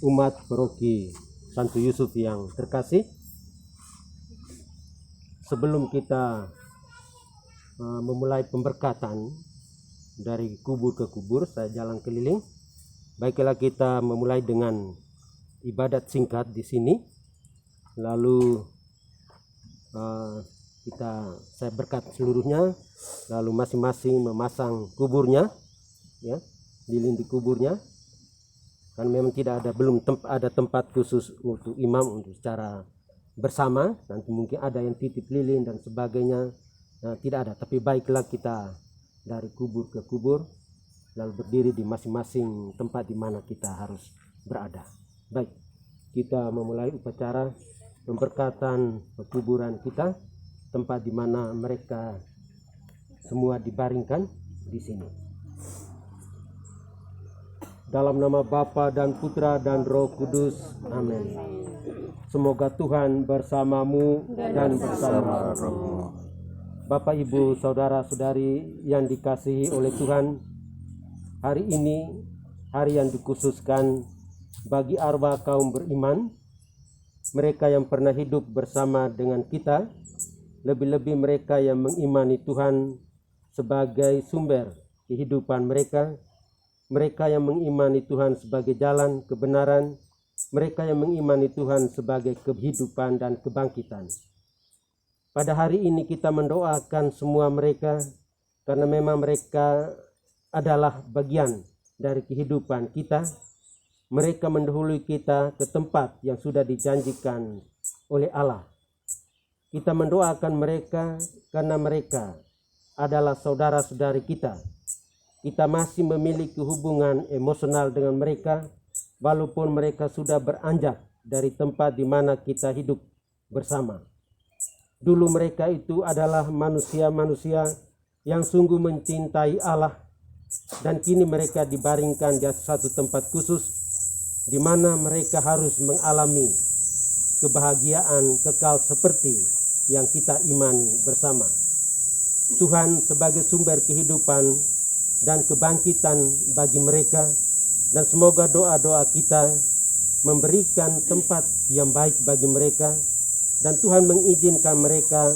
umat paroki Santo Yusuf yang terkasih, sebelum kita memulai pemberkatan dari kubur ke kubur, saya jalan keliling. Baiklah kita memulai dengan ibadat singkat di sini, lalu saya berkat seluruhnya, lalu masing-masing memasang kuburnya, ya, lilin di kuburnya. Kan memang belum ada tempat khusus untuk imam untuk secara bersama. Nanti mungkin ada yang titip lilin dan sebagainya. Nah, tidak ada. Tapi baiklah kita dari kubur ke kubur, lalu berdiri di masing-masing tempat di mana kita harus berada. Baik, kita memulai upacara pemberkatan kuburan kita, tempat di mana mereka semua dibaringkan di sini. Dalam nama Bapa dan Putra dan Roh Kudus, amin. Semoga Tuhan bersamamu dan bersama rohmu. Bapak, Ibu, saudara-saudari yang dikasihi oleh Tuhan, hari ini hari yang dikhususkan bagi arwah kaum beriman, mereka yang pernah hidup bersama dengan kita, lebih-lebih mereka yang mengimani Tuhan sebagai sumber kehidupan mereka, mereka yang mengimani Tuhan sebagai jalan kebenaran, mereka yang mengimani Tuhan sebagai kehidupan dan kebangkitan. Pada hari ini kita mendoakan semua mereka, karena memang mereka adalah bagian dari kehidupan kita. Mereka mendahului kita ke tempat yang sudah dijanjikan oleh Allah. Kita mendoakan mereka karena mereka adalah saudara-saudari kita. Kita masih memiliki hubungan emosional dengan mereka, walaupun mereka sudah beranjak dari tempat di mana kita hidup bersama. Dulu mereka itu adalah manusia-manusia yang sungguh mencintai Allah, dan kini mereka dibaringkan di satu tempat khusus di mana mereka harus mengalami kebahagiaan kekal seperti yang kita imani bersama. Tuhan sebagai sumber kehidupan dan kebangkitan bagi mereka, dan semoga doa-doa kita memberikan tempat yang baik bagi mereka, dan Tuhan mengizinkan mereka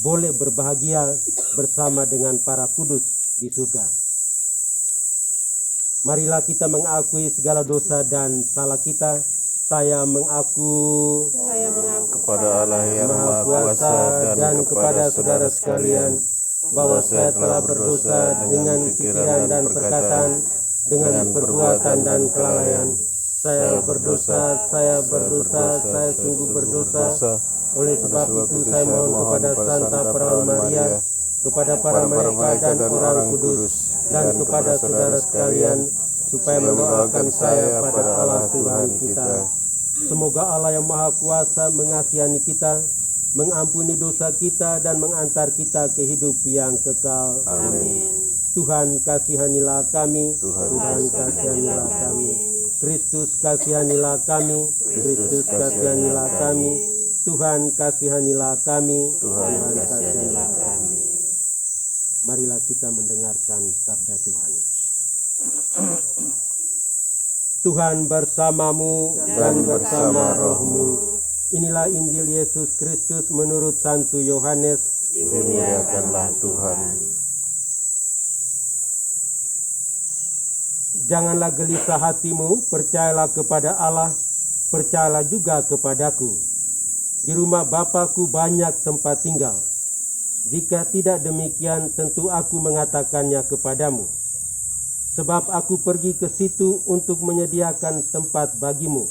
boleh berbahagia bersama dengan para kudus di surga. Marilah kita mengakui segala dosa dan salah kita. Saya mengaku kepada Allah yang Maha Kuasa dan kepada saudara sekalian bahwa saya telah berdosa dengan pikiran dan perkataan, dengan perbuatan dan kelalaian. Saya berdosa, saya sungguh berdosa. Oleh sebab itu saya mohon kepada Santa Perawan Maria, kepada para malaikat dan orang kudus, dan kepada saudara sekalian, supaya mendoakan saya pada Allah Tuhan kita. Semoga Allah yang Maha Kuasa mengasihani kita, mengampuni dosa kita, dan mengantar kita ke hidup yang kekal. Amin. Tuhan kasihanilah kami, Tuhan kasihanilah kami. Kristus kasihanilah kami, Kristus kasihanilah kami. Tuhan kasihanilah kami, Tuhan kasihanilah kami. Marilah kita mendengarkan sabda Tuhan. Tuhan bersamamu dan bersama rohmu. Inilah Injil Yesus Kristus menurut Santo Yohanes. Dimuliakanlah Tuhan. Janganlah gelisah hatimu, percayalah kepada Allah, percayalah juga kepadaku. Di rumah Bapa-Ku banyak tempat tinggal. Jika tidak demikian, tentu aku mengatakannya kepadamu. Sebab aku pergi ke situ untuk menyediakan tempat bagimu.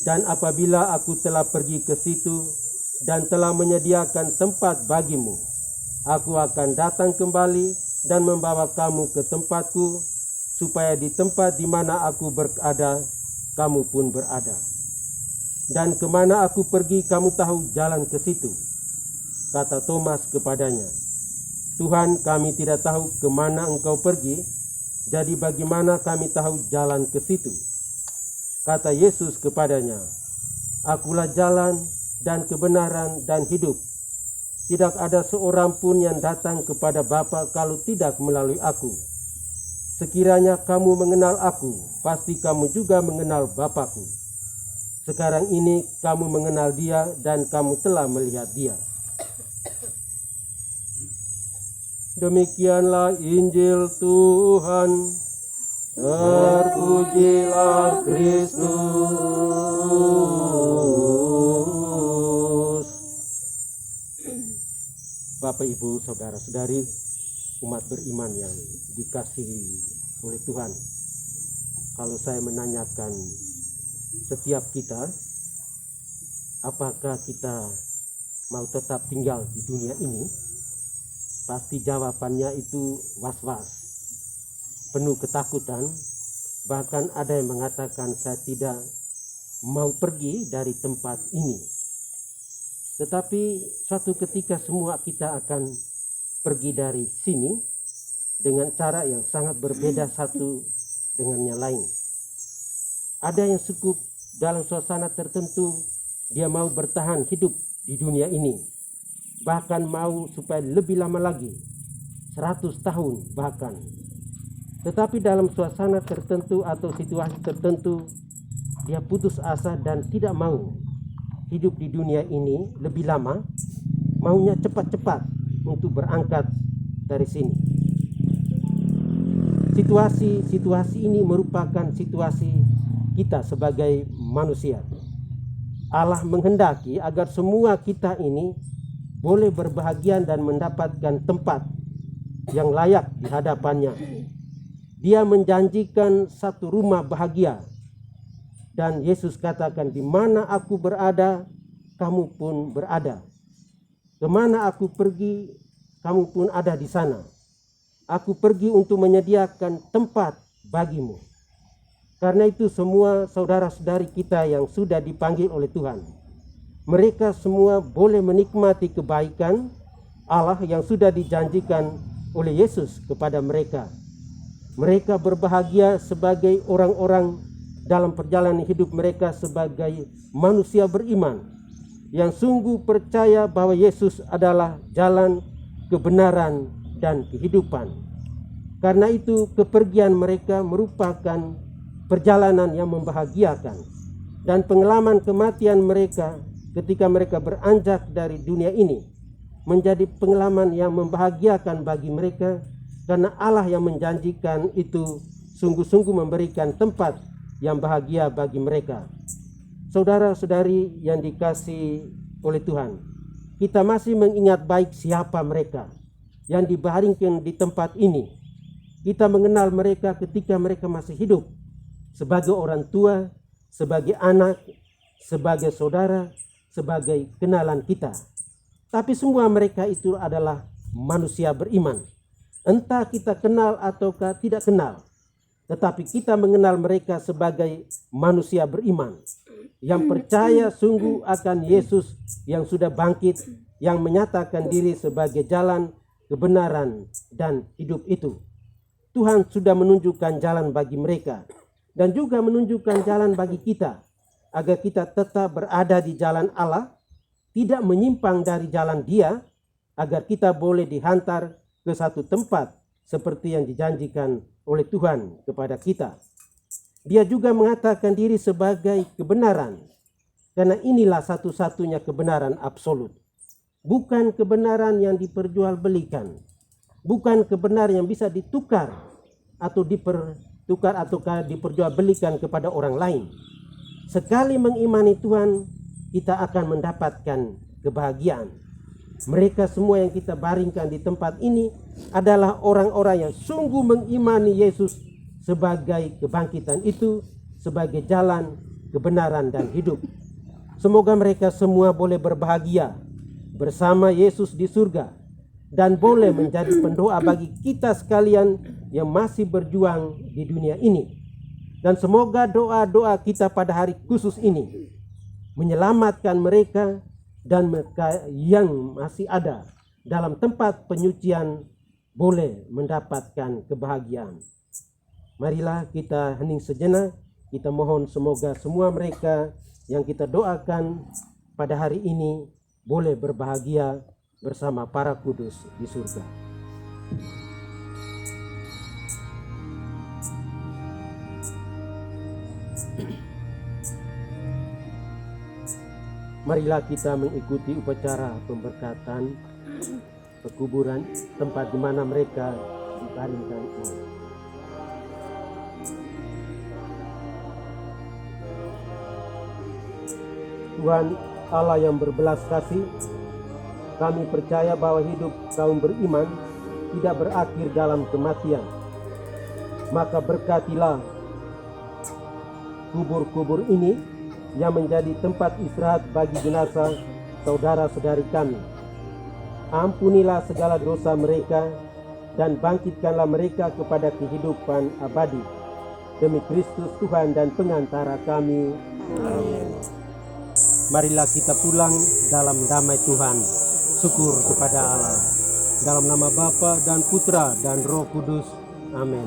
Dan apabila aku telah pergi ke situ dan telah menyediakan tempat bagimu, aku akan datang kembali dan membawa kamu ke tempatku, supaya di tempat di mana aku berada, kamu pun berada. Dan kemana aku pergi, kamu tahu jalan ke situ. Kata Thomas kepadanya, Tuhan, kami tidak tahu kemana engkau pergi, jadi bagaimana kami tahu jalan ke situ? Kata Yesus kepadanya, Akulah jalan dan kebenaran dan hidup. Tidak ada seorang pun yang datang kepada Bapa kalau tidak melalui aku. Sekiranya kamu mengenal aku, pasti kamu juga mengenal Bapa-Ku. Sekarang ini kamu mengenal Dia dan kamu telah melihat Dia. Demikianlah Injil Tuhan. Terpujilah Kristus. Bapak, Ibu, saudara-saudari, umat beriman yang dikasihi oleh Tuhan. Kalau saya menanyakan setiap kita, apakah kita mau tetap tinggal di dunia ini? Pasti jawabannya itu was-was, penuh ketakutan. Bahkan ada yang mengatakan saya tidak mau pergi dari tempat ini. Tetapi suatu ketika semua kita akan pergi dari sini dengan cara yang sangat berbeda satu dengan yang lain. Ada yang cukup dalam suasana tertentu, dia mau bertahan hidup di dunia ini, bahkan mau supaya lebih lama lagi, 100 tahun bahkan. Tetapi dalam suasana tertentu atau situasi tertentu, dia putus asa dan tidak mau hidup di dunia ini lebih lama, maunya cepat-cepat untuk berangkat dari sini. Situasi ini merupakan situasi kita sebagai manusia. Allah menghendaki agar semua kita ini boleh berbahagia dan mendapatkan tempat yang layak di hadapannya. Dia menjanjikan satu rumah bahagia. Dan Yesus katakan, di mana aku berada, kamu pun berada. Kemana aku pergi, kamu pun ada di sana. Aku pergi untuk menyediakan tempat bagimu. Karena itu semua saudara-saudari kita yang sudah dipanggil oleh Tuhan, mereka semua boleh menikmati kebaikan Allah yang sudah dijanjikan oleh Yesus kepada mereka. Mereka berbahagia sebagai orang-orang dalam perjalanan hidup mereka sebagai manusia beriman yang sungguh percaya bahwa Yesus adalah jalan, kebenaran, dan kehidupan. Karena itu kepergian mereka merupakan perjalanan yang membahagiakan, dan pengalaman kematian mereka ketika mereka beranjak dari dunia ini menjadi pengalaman yang membahagiakan bagi mereka, karena Allah yang menjanjikan itu sungguh-sungguh memberikan tempat yang bahagia bagi mereka. Saudara-saudari yang dikasihi oleh Tuhan, kita masih mengingat baik siapa mereka yang dibaringkan di tempat ini. Kita mengenal mereka ketika mereka masih hidup, sebagai orang tua, sebagai anak, sebagai saudara, sebagai kenalan kita. Tapi semua mereka itu adalah manusia beriman. Entah kita kenal ataukah tidak kenal, tetapi kita mengenal mereka sebagai manusia beriman yang percaya sungguh akan Yesus yang sudah bangkit, yang menyatakan diri sebagai jalan, kebenaran, dan hidup itu. Tuhan sudah menunjukkan jalan bagi mereka dan juga menunjukkan jalan bagi kita, agar kita tetap berada di jalan Allah, tidak menyimpang dari jalan Dia, agar kita boleh dihantar ke satu tempat seperti yang dijanjikan oleh Tuhan kepada kita. Dia juga mengatakan diri sebagai kebenaran, karena inilah satu-satunya kebenaran absolut. Bukan kebenaran yang diperjualbelikan, bukan kebenaran yang bisa ditukar atau diperjualbelikan kepada orang lain. Sekali mengimani Tuhan, kita akan mendapatkan kebahagiaan. Mereka semua yang kita baringkan di tempat ini adalah orang-orang yang sungguh mengimani Yesus sebagai kebangkitan itu, sebagai jalan, kebenaran, dan hidup. Semoga mereka semua boleh berbahagia bersama Yesus di surga, dan boleh menjadi pendoa bagi kita sekalian yang masih berjuang di dunia ini. Dan semoga doa-doa kita pada hari khusus ini menyelamatkan mereka dan mereka yang masih ada dalam tempat penyucian boleh mendapatkan kebahagiaan. Marilah kita hening sejenak, kita mohon semoga semua mereka yang kita doakan pada hari ini boleh berbahagia bersama para kudus di surga. Marilah kita mengikuti upacara pemberkatan pekuburan, tempat di mana mereka dibaringkan ini. Tuhan Allah yang berbelas kasih, kami percaya bahwa hidup kaum beriman tidak berakhir dalam kematian. Maka berkatilah kubur-kubur ini yang menjadi tempat istirahat bagi jenazah saudara-saudari kami. Ampunilah segala dosa mereka dan bangkitkanlah mereka kepada kehidupan abadi. Demi Kristus Tuhan dan pengantara kami. Amin. Marilah kita pulang dalam damai Tuhan. Syukur kepada Allah. Dalam nama Bapa dan Putra dan Roh Kudus. Amin.